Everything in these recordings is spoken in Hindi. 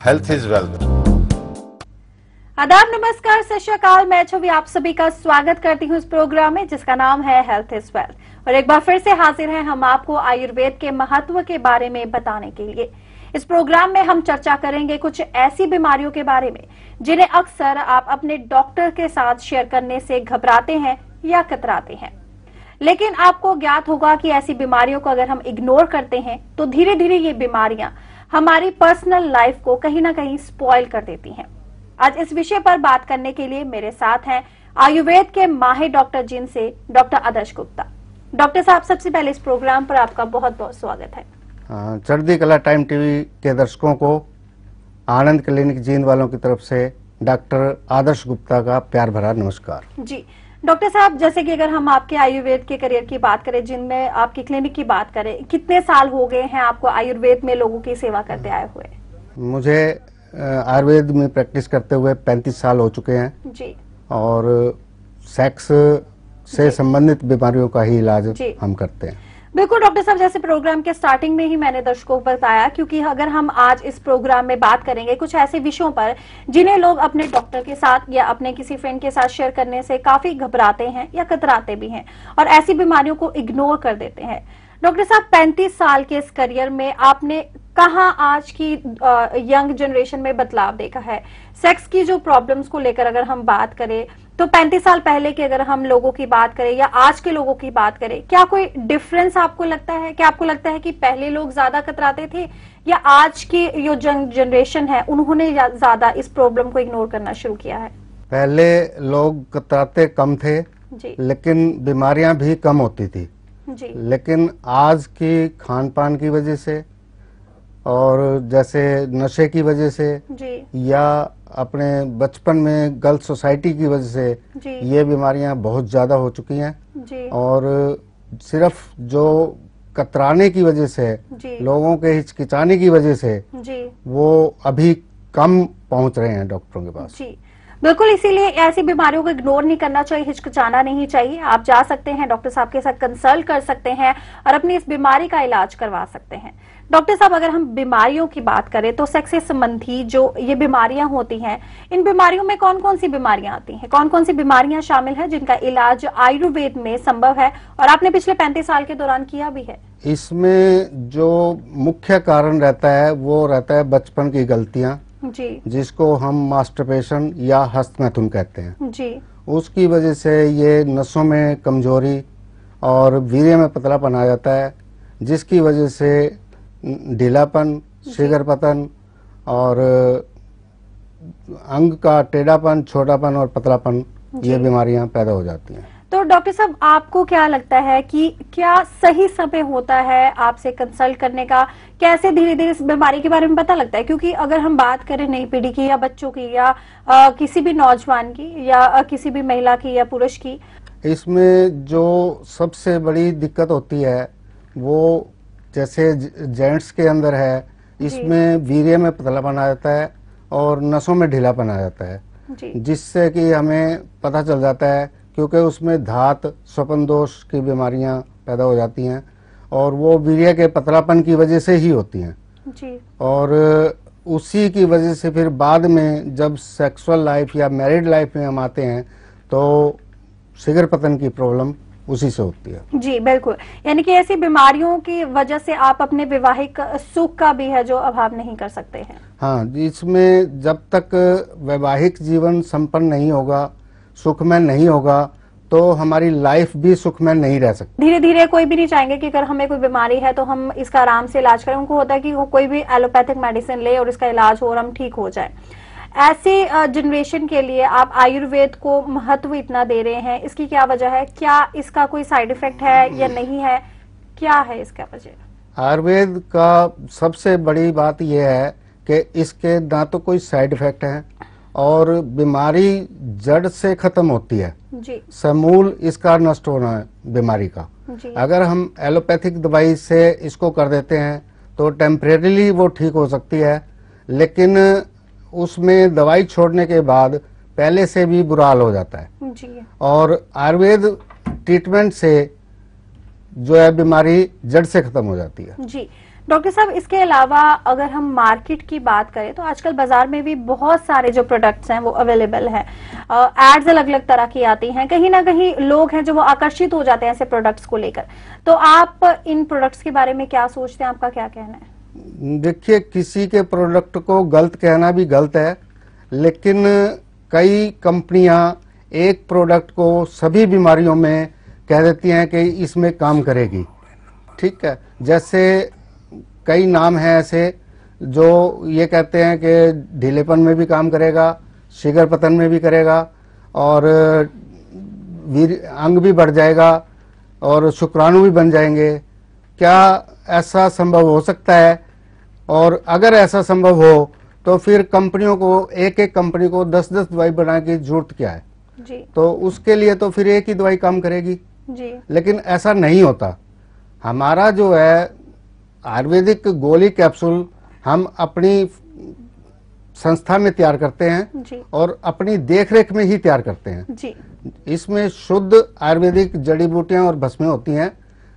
Health is wealth. आदाब, नमस्कार, सत श्री अकाल। मैं छवि आप सभी का स्वागत करती हूँ इस प्रोग्राम में जिसका नाम है हेल्थ इज वेल्थ। और एक बार फिर से हाजिर हैं हम आपको आयुर्वेद के महत्व के बारे में बताने के लिए। इस प्रोग्राम में हम चर्चा करेंगे कुछ ऐसी बीमारियों के बारे में जिन्हें अक्सर आप अपने डॉक्टर के साथ शेयर करने से घबराते हैं या कतराते हैं। लेकिन आपको ज्ञात होगा कि ऐसी बीमारियों को अगर हम इग्नोर करते हैं तो धीरे धीरे ये बीमारियां हमारी पर्सनल लाइफ को कहीं ना कहीं स्पॉइल कर देती हैं। आज इस विषय पर बात करने के लिए मेरे साथ हैं आयुर्वेद के माहिर डॉक्टर जिनसे डॉक्टर आदर्श गुप्ता। डॉक्टर साहब, सबसे पहले इस प्रोग्राम पर आपका बहुत बहुत स्वागत है। चढ़ती कला टाइम टीवी के दर्शकों को आनंद क्लिनिक जींद वालों की तरफ से डॉक्टर आदर्श गुप्ता का प्यार भरा नमस्कार। जी डॉक्टर साहब, जैसे कि अगर हम आपके आयुर्वेद के करियर की बात करें, जिनमें आपकी क्लिनिक की बात करें, कितने साल हो गए हैं आपको आयुर्वेद में लोगों की सेवा करते आए हुए? मुझे आयुर्वेद में प्रैक्टिस करते हुए 35 साल हो चुके हैं जी। और सेक्स से संबंधित बीमारियों का ही इलाज हम करते हैं। बिल्कुल डॉक्टर साहब, जैसे प्रोग्राम के स्टार्टिंग में ही मैंने दर्शकों को बताया, क्योंकि अगर हम आज इस प्रोग्राम में बात करेंगे कुछ ऐसे विषयों पर जिन्हें लोग अपने डॉक्टर के साथ या अपने किसी फ्रेंड के साथ शेयर करने से काफी घबराते हैं या कतराते भी हैं और ऐसी बीमारियों को इग्नोर कर देते हैं। डॉक्टर साहब, 35 साल के इस करियर में आपने कहाँ आज की यंग जनरेशन में बदलाव देखा है? सेक्स की जो प्रॉब्लम्स को लेकर अगर हम बात करें तो 35 साल पहले की अगर हम लोगों की बात करें या आज के लोगों की बात करें, क्या कोई डिफरेंस आपको लगता है? क्या आपको लगता है कि पहले लोग ज्यादा कतराते थे या आज की जो जनरेशन है उन्होंने ज्यादा इस प्रॉब्लम को इग्नोर करना शुरू किया है? पहले लोग कतराते कम थे जी। लेकिन बीमारियां भी कम होती थी जी। लेकिन आज की खान पान की वजह से और जैसे नशे की वजह से जी। या अपने बचपन में गर्ल्स सोसाइटी की वजह से ये बीमारियां बहुत ज्यादा हो चुकी हैं जी। और सिर्फ जो कतराने की वजह से, लोगों के हिचकिचाने की वजह से जी। वो अभी कम पहुंच रहे हैं डॉक्टरों के पास जी। बिल्कुल, इसीलिए ऐसी बीमारियों को इग्नोर नहीं करना चाहिए, हिचकिचाना नहीं चाहिए। आप जा सकते हैं, डॉक्टर साहब के साथ कंसल्ट कर सकते हैं और अपनी इस बीमारी का इलाज करवा सकते हैं। डॉक्टर साहब, अगर हम बीमारियों की बात करें तो सेक्स से संबंधी जो ये बीमारियां होती हैं, इन बीमारियों में कौन कौन सी बीमारियां आती हैं? कौन कौन सी बीमारियां शामिल है जिनका इलाज आयुर्वेद में संभव है और आपने पिछले 35 साल के दौरान किया भी है? इसमें जो मुख्य कारण रहता है वो रहता है बचपन की गलतियां जी। जिसको हम मास्टरबेशन या हस्तमैथुन कहते हैं जी। उसकी वजह से ये नसों में कमजोरी और वीर्य में पतलापन आ जाता है, जिसकी वजह से ढीलापन, शीघ्र पतन और अंग का टेढ़ापन, छोटापन और पतलापन, ये बीमारियां पैदा हो जाती हैं। तो डॉक्टर साहब, आपको क्या लगता है कि क्या सही समय होता है आपसे कंसल्ट करने का? कैसे धीरे धीरे इस बीमारी के बारे में पता लगता है? क्योंकि अगर हम बात करें नई पीढ़ी की या बच्चों की या किसी भी नौजवान की या किसी भी महिला की या पुरुष की, इसमें जो सबसे बड़ी दिक्कत होती है वो जैसे जेंट्स के अंदर है, इसमें वीर्य में पतलापन आ जाता है और नसों में ढीलापन आ जाता है, जिससे कि हमें पता चल जाता है, क्योंकि उसमें धात स्वपन दोष की बीमारियां पैदा हो जाती हैं और वो वीर्य के पतलापन की वजह से ही होती हैं जी। और उसी की वजह से फिर बाद में जब सेक्सुअल लाइफ या मैरिड लाइफ में हम आते हैं तो शीघ्र पतन की प्रॉब्लम उसी से होती है जी। बिल्कुल, यानी कि ऐसी बीमारियों की वजह से आप अपने वैवाहिक सुख का भी है जो अभाव नहीं कर सकते हैं। हाँ, इसमें जब तक वैवाहिक जीवन संपन्न नहीं होगा, सुखमय नहीं होगा, तो हमारी लाइफ भी सुखमय नहीं रह सकती। धीरे धीरे कोई भी नहीं चाहेंगे कि अगर हमें कोई बीमारी है तो हम इसका आराम से इलाज करें। उनको होता है कि वो कोई भी एलोपैथिक मेडिसिन ले और इसका इलाज हो और हम ठीक हो जाए। ऐसे जनरेशन के लिए आप आयुर्वेद को महत्व इतना दे रहे हैं, इसकी क्या वजह है? क्या इसका कोई साइड इफेक्ट है या नहीं है? क्या है इसका वजह? आयुर्वेद का सबसे बड़ी बात यह है कि इसके ना तो कोई साइड इफेक्ट है और बीमारी जड़ से खत्म होती है जी। समूल इसका नष्ट होना है बीमारी का जी। अगर हम एलोपैथिक दवाई से इसको कर देते हैं तो टेम्परेरीली वो ठीक हो सकती है, लेकिन उसमें दवाई छोड़ने के बाद पहले से भी बुरा हाल हो जाता है जी। और आयुर्वेद ट्रीटमेंट से जो है बीमारी जड़ से खत्म हो जाती है जी। डॉक्टर साहब, इसके अलावा अगर हम मार्केट की बात करें तो आजकल बाजार में भी बहुत सारे जो प्रोडक्ट्स हैं वो अवेलेबल हैं। एड्स अलग अलग तरह की आती हैं, कहीं ना कहीं लोग हैं जो वो आकर्षित हो जाते हैं ऐसे प्रोडक्ट्स को लेकर। तो आप इन प्रोडक्ट्स के बारे में क्या सोचते हैं, आपका क्या कहना है? देखिए, किसी के प्रोडक्ट को गलत कहना भी गलत है, लेकिन कई कंपनियां एक प्रोडक्ट को सभी बीमारियों में कह देती हैं कि इसमें काम करेगी। ठीक है, जैसे कई नाम हैं ऐसे जो ये कहते हैं कि ढीलेपन में भी काम करेगा, शिगर पतन में भी करेगा, और अंग भी बढ़ जाएगा और शुक्राणु भी बन जाएंगे। क्या ऐसा संभव हो सकता है? और अगर ऐसा संभव हो तो फिर कंपनियों को, एक एक कंपनी को 10-10 दवाई बनाने की जरूरत क्या है जी। तो उसके लिए तो फिर एक ही दवाई काम करेगी जी। लेकिन ऐसा नहीं होता। हमारा जो है आयुर्वेदिक गोली कैप्सूल हम अपनी संस्था में तैयार करते हैं जी। और अपनी देखरेख में ही तैयार करते हैं जी। इसमें शुद्ध आयुर्वेदिक जड़ी बूटियां और भस्में होती हैं,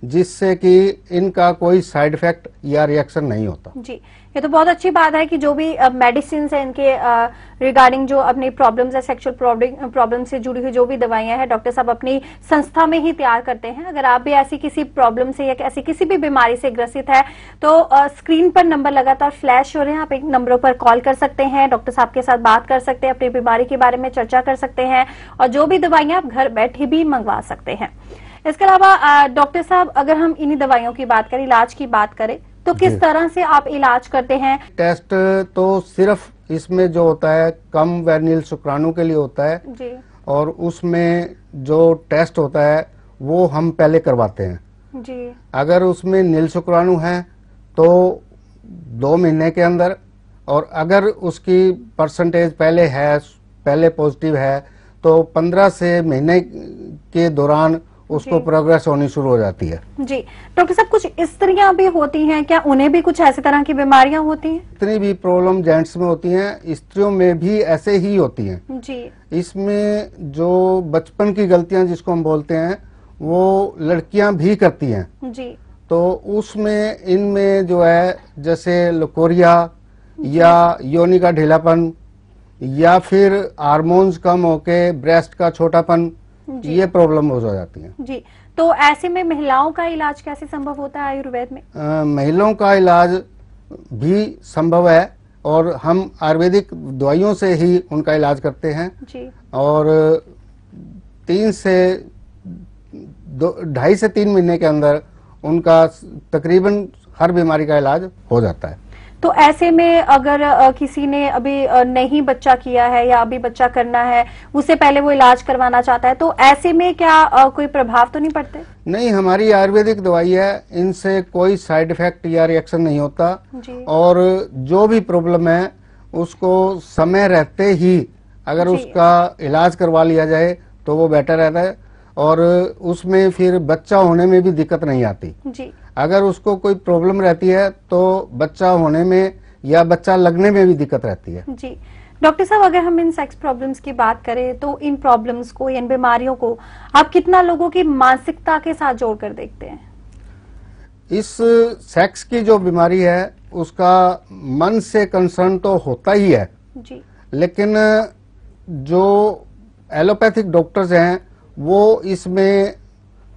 जिससे कि इनका कोई साइड इफेक्ट या रिएक्शन नहीं होता। जी, ये तो बहुत अच्छी बात है कि जो भी मेडिसिन है इनके रिगार्डिंग जो अपनी प्रॉब्लम्स है, सेक्सुअल प्रॉब्लम से जुड़ी हुई जो भी दवाइयां हैं, डॉक्टर साहब अपनी संस्था में ही तैयार करते हैं। अगर आप भी ऐसी किसी प्रॉब्लम से या ऐसी किसी भी बीमारी से ग्रसित है तो स्क्रीन पर नंबर लगातार फ्लैश हो रहे हैं, आप एक नंबरों पर कॉल कर सकते हैं, डॉक्टर साहब के साथ बात कर सकते हैं, अपनी बीमारी के बारे में चर्चा कर सकते हैं और जो भी दवाइयां आप घर बैठे भी मंगवा सकते हैं। इसके अलावा डॉक्टर साहब, अगर हम इन्हीं दवाइयों की बात करें, इलाज की बात करें, तो किस तरह से आप इलाज करते हैं? टेस्ट तो सिर्फ इसमें जो होता है कम व नील शुक्राणु के लिए होता है जी। और उसमें जो टेस्ट होता है वो हम पहले करवाते हैं जी। अगर उसमें नील शुक्राणु है तो 2 महीने के अंदर, और अगर उसकी परसेंटेज पहले पॉजिटिव है तो 15 से महीने के दौरान उसको प्रोग्रेस होनी शुरू हो जाती है। जी डॉक्टर साहब, कुछ स्त्रियां भी होती हैं क्या, उन्हें भी कुछ ऐसी तरह की बीमारियां होती हैं? जितनी भी प्रॉब्लम जेंट्स में होती हैं, स्त्रियों में भी ऐसे ही होती हैं। जी। इसमें जो बचपन की गलतियां जिसको हम बोलते हैं वो लड़कियां भी करती हैं। जी। तो उसमें इनमें जो है जैसे लकोरिया या योनि का ढीलापन या फिर हार्मोन्स कम होके ब्रेस्ट का छोटापन, ये प्रॉब्लम हो जाती है। जी, तो ऐसे में महिलाओं का इलाज कैसे संभव होता है आयुर्वेद में? महिलाओं का इलाज भी संभव है और हम आयुर्वेदिक दवाइयों से ही उनका इलाज करते हैं जी। और 2.5 से 3 महीने के अंदर उनका तकरीबन हर बीमारी का इलाज हो जाता है। तो ऐसे में अगर किसी ने अभी नहीं बच्चा किया है या अभी बच्चा करना है, उससे पहले वो इलाज करवाना चाहता है, तो ऐसे में क्या कोई प्रभाव तो नहीं पड़ते? नहीं, हमारी आयुर्वेदिक दवाई है, इनसे कोई साइड इफेक्ट या रिएक्शन नहीं होता जी। और जो भी प्रॉब्लम है उसको समय रहते ही अगर उसका इलाज करवा लिया जाए तो वो बेटर रहता है और उसमें फिर बच्चा होने में भी दिक्कत नहीं आती जी। अगर उसको कोई प्रॉब्लम रहती है तो बच्चा होने में या बच्चा लगने में भी दिक्कत रहती है जी। डॉक्टर साहब, अगर हम इन सेक्स प्रॉब्लम्स की बात करें तो इन प्रॉब्लम्स को, इन बीमारियों को आप कितना लोगों की मानसिकता के साथ जोड़कर देखते हैं? इस सेक्स की जो बीमारी है उसका मन से कंसर्न तो होता ही है जी। लेकिन जो एलोपैथिक डॉक्टर्स हैं वो इसमें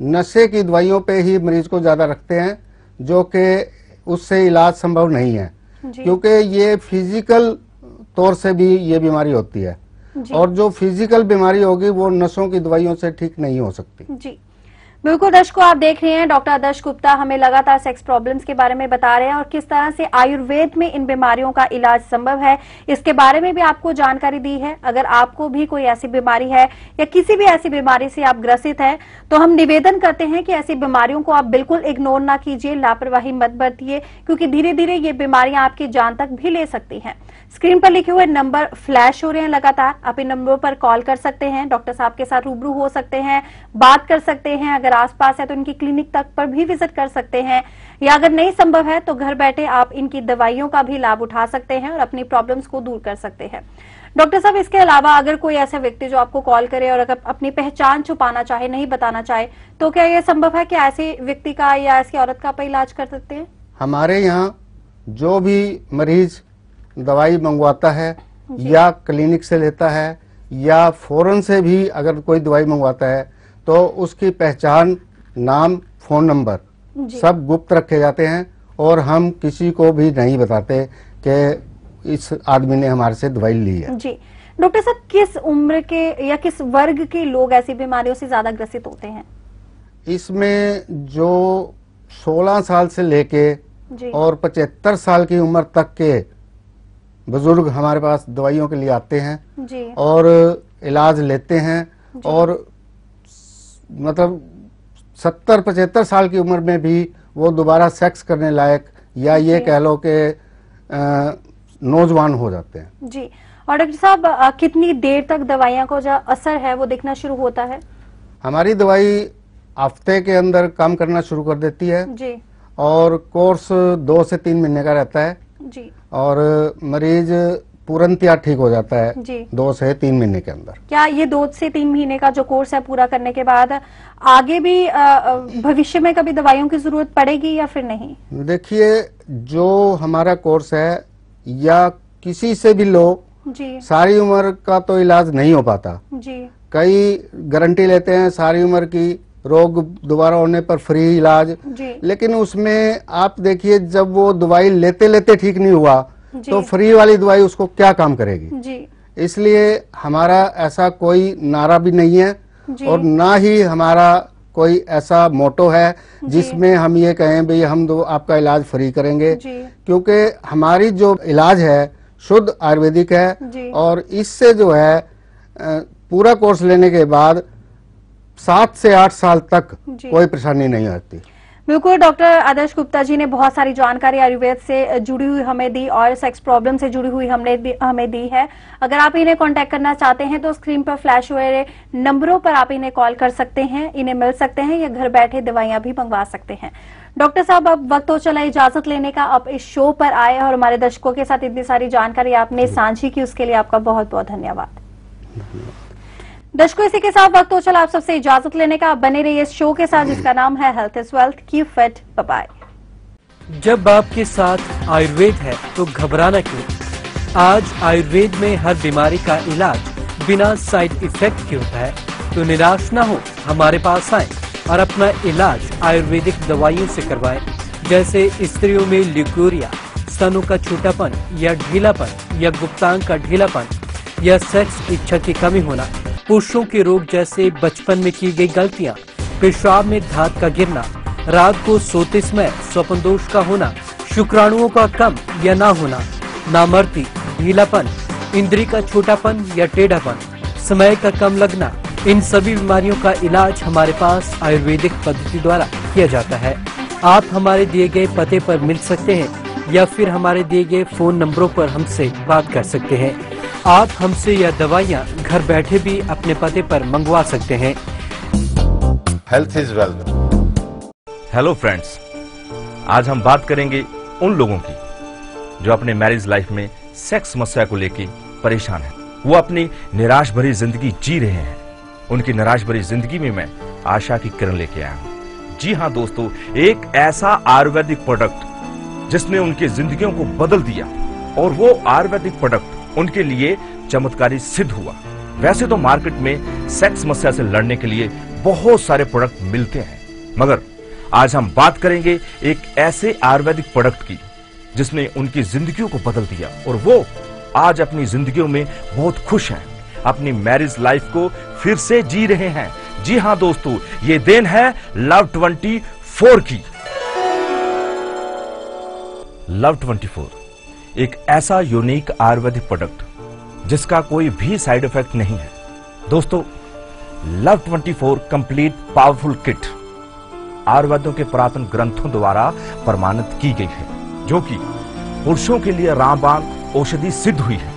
नशे की दवाइयों पे ही मरीज को ज्यादा रखते हैं, जो कि उससे इलाज संभव नहीं है क्योंकि ये फिजिकल तौर से भी ये बीमारी होती है और जो फिजिकल बीमारी होगी वो नसों की दवाइयों से ठीक नहीं हो सकती जी। बिल्कुल दर्शकों, आप देख रहे हैं डॉक्टर आदर्श गुप्ता हमें लगातार सेक्स प्रॉब्लम्स के बारे में बता रहे हैं और किस तरह से आयुर्वेद में इन बीमारियों का इलाज संभव है, इसके बारे में भी आपको जानकारी दी है। अगर आपको भी कोई ऐसी बीमारी है या किसी भी ऐसी बीमारी से आप ग्रसित हैं तो हम निवेदन करते हैं कि ऐसी बीमारियों को आप बिल्कुल इग्नोर ना कीजिए, लापरवाही मत बरतिए, क्योंकि धीरे धीरे ये बीमारियां आपकी जान तक भी ले सकती हैं। स्क्रीन पर लिखे हुए नंबर फ्लैश हो रहे हैं लगातार, आप इन नंबरों पर कॉल कर सकते हैं, डॉक्टर साहब के साथ रूबरू हो सकते हैं, बात कर सकते हैं। अगर आसपास है तो इनकी क्लिनिक तक पर भी विजिट कर सकते हैं, या अगर नहीं संभव है तो घर बैठे आप इनकी दवाइयों का भी लाभ उठा सकते हैं और अपनी प्रॉब्लम्स को दूर कर सकते हैं। डॉक्टर साहब, इसके अलावा अगर कोई ऐसा व्यक्ति जो आपको कॉल करे और अगर अपनी पहचान छुपाना चाहे, नहीं बताना चाहे, तो क्या यह संभव है कि ऐसे व्यक्ति का या ऐसी औरत का आप इलाज कर सकते हैं? हमारे यहाँ जो भी मरीज दवाई मंगवाता है या क्लिनिक से लेता है या फॉरेन से भी अगर कोई दवाई मंगवाता है तो उसकी पहचान, नाम, फोन नंबर सब गुप्त रखे जाते हैं और हम किसी को भी नहीं बताते कि इस आदमी ने हमारे से दवाई ली है। जी डॉक्टर साहब, किस उम्र के या किस वर्ग के लोग ऐसी बीमारियों से ज्यादा ग्रसित होते हैं? इसमें जो 16 साल से लेके और 75 साल की उम्र तक के बुजुर्ग हमारे पास दवाइयों के लिए आते हैं जी। और इलाज लेते हैं और मतलब 70-75 साल की उम्र में भी वो दोबारा सेक्स करने लायक या ये कह लो कि नौजवान हो जाते हैं। जी। और डॉक्टर साहब, कितनी देर तक दवाइयां को जो असर है वो दिखना शुरू होता है? हमारी दवाई हफ्ते के अंदर काम करना शुरू कर देती है जी। और कोर्स 2 से 3 महीने का रहता है जी। और मरीज तुरंत ठीक हो जाता है जी। 2 से 3 महीने के अंदर। क्या ये 2 से 3 महीने का जो कोर्स है पूरा करने के बाद आगे भी भविष्य में कभी दवाइयों की जरूरत पड़ेगी या फिर नहीं? देखिए, जो हमारा कोर्स है या किसी से भी लो जी। सारी उम्र का तो इलाज नहीं हो पाता। जी। कई गारंटी लेते हैं सारी उम्र की, रोग दोबारा होने पर फ्री इलाज, लेकिन उसमें आप देखिए जब वो दवाई लेते लेते ठीक नहीं हुआ तो फ्री वाली दवाई उसको क्या काम करेगी जी। इसलिए हमारा ऐसा कोई नारा भी नहीं है और ना ही हमारा कोई ऐसा मोटो है जिसमें हम ये कहें भाई हम आपका इलाज फ्री करेंगे, क्योंकि हमारी जो इलाज है शुद्ध आयुर्वेदिक है और इससे जो है पूरा कोर्स लेने के बाद 7 से 8 साल तक कोई परेशानी नहीं आती। बिल्कुल, डॉक्टर आदर्श गुप्ता जी ने बहुत सारी जानकारी आयुर्वेद से जुड़ी हुई हमें दी और सेक्स प्रॉब्लम से जुड़ी हुई हमें दी है। अगर आप इन्हें कांटेक्ट करना चाहते हैं तो स्क्रीन पर फ्लैश हुए नंबरों पर आप इन्हें कॉल कर सकते हैं, इन्हें मिल सकते हैं या घर बैठे दवाइयां भी मंगवा सकते हैं। डॉक्टर साहब, अब वक्त हो चला इजाजत लेने का। आप इस शो पर आए और हमारे दर्शकों के साथ इतनी सारी जानकारी आपने साझी की, उसके लिए आपका बहुत बहुत धन्यवाद। दर्शकों, इसी के साथ वक्त हो चला आप सबसे इजाजत लेने का। आप बने रहिए इस शो के साथ जिसका नाम है health is wealth. Keep fit, bye bye. जब आपके साथ आयुर्वेद है तो घबराना क्यों? आज आयुर्वेद में हर बीमारी का इलाज बिना साइड इफेक्ट के होता है, तो निराश ना हो, हमारे पास आए और अपना इलाज आयुर्वेदिक दवाइयों से करवाएं। जैसे स्त्रियों में ल्यूकोरिया, स्तनों का छोटापन या ढीलापन या गुप्तांग का ढीलापन या सेक्स इच्छा की कमी होना, पुरुषों के रोग जैसे बचपन में की गई गलतियां, पेशाब में धात का गिरना, रात को सोते समय स्वप्न दोष का होना, शुक्राणुओं का कम या ना होना, नामर्दी, ढीलापन, इंद्री का छोटापन या टेढ़ापन, समय का कम लगना, इन सभी बीमारियों का इलाज हमारे पास आयुर्वेदिक पद्धति द्वारा किया जाता है। आप हमारे दिए गए पते पर मिल सकते हैं या फिर हमारे दिए गए फोन नंबरों पर हमसे बात कर सकते हैं। आप हमसे यह दवाइयाँ घर बैठे भी अपने पते पर मंगवा सकते हैं। Health is wealth. Hello friends, आज हम बात करेंगे उन लोगों की जो अपने मैरिज लाइफ में सेक्स समस्या को लेकर परेशान हैं। वो अपनी निराश भरी जिंदगी जी रहे हैं। उनकी निराश भरी जिंदगी में मैं आशा की किरण लेके आया हूँ। जी हाँ दोस्तों, एक ऐसा आयुर्वेदिक प्रोडक्ट जिसने उनकी जिंदगियों को बदल दिया और वो आयुर्वेदिक प्रोडक्ट उनके लिए चमत्कारी सिद्ध हुआ। वैसे तो मार्केट में सेक्स समस्या से लड़ने के लिए बहुत सारे प्रोडक्ट मिलते हैं, मगर आज हम बात करेंगे एक ऐसे आयुर्वेदिक प्रोडक्ट की जिसने उनकी जिंदगियों को बदल दिया और वो आज अपनी जिंदगियों में बहुत खुश हैं, अपनी मैरिज लाइफ को फिर से जी रहे हैं। जी हाँ दोस्तों, ये देन है लव24 की। लव24 एक ऐसा यूनिक आयुर्वेदिक प्रोडक्ट जिसका कोई भी साइड इफेक्ट नहीं है। दोस्तों, लव24 कंप्लीट पावरफुल किट आयुर्वेदों के पुरातन ग्रंथों द्वारा प्रमाणित की गई है, जो कि पुरुषों के लिए रामबाण औषधि सिद्ध हुई है।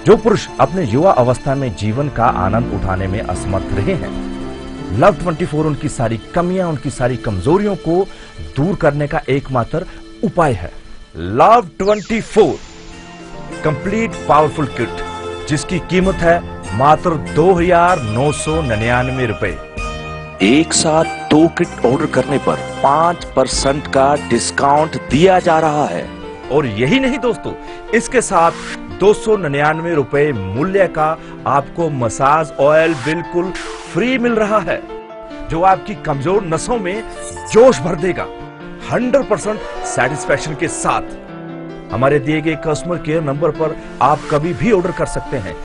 जो पुरुष अपने युवा अवस्था में जीवन का आनंद उठाने में असमर्थ रहे हैं, लव24 उनकी सारी कमियां, उनकी सारी कमजोरियों को दूर करने का एकमात्र उपाय है। लव24 कंप्लीट पावरफुल किट, जिसकी कीमत है मात्र 2,999 रुपए। एक साथ 2 किट ऑर्डर करने पर 5% का डिस्काउंट दिया जा रहा है। और यही नहीं दोस्तों, इसके साथ 299 रुपए मूल्य का आपको मसाज ऑयल बिल्कुल फ्री मिल रहा है, जो आपकी कमजोर नसों में जोश भर देगा 100% सेटिस्फैक्शन के साथ। हमारे दिए गए कस्टमर केयर नंबर पर आप कभी भी ऑर्डर कर सकते हैं।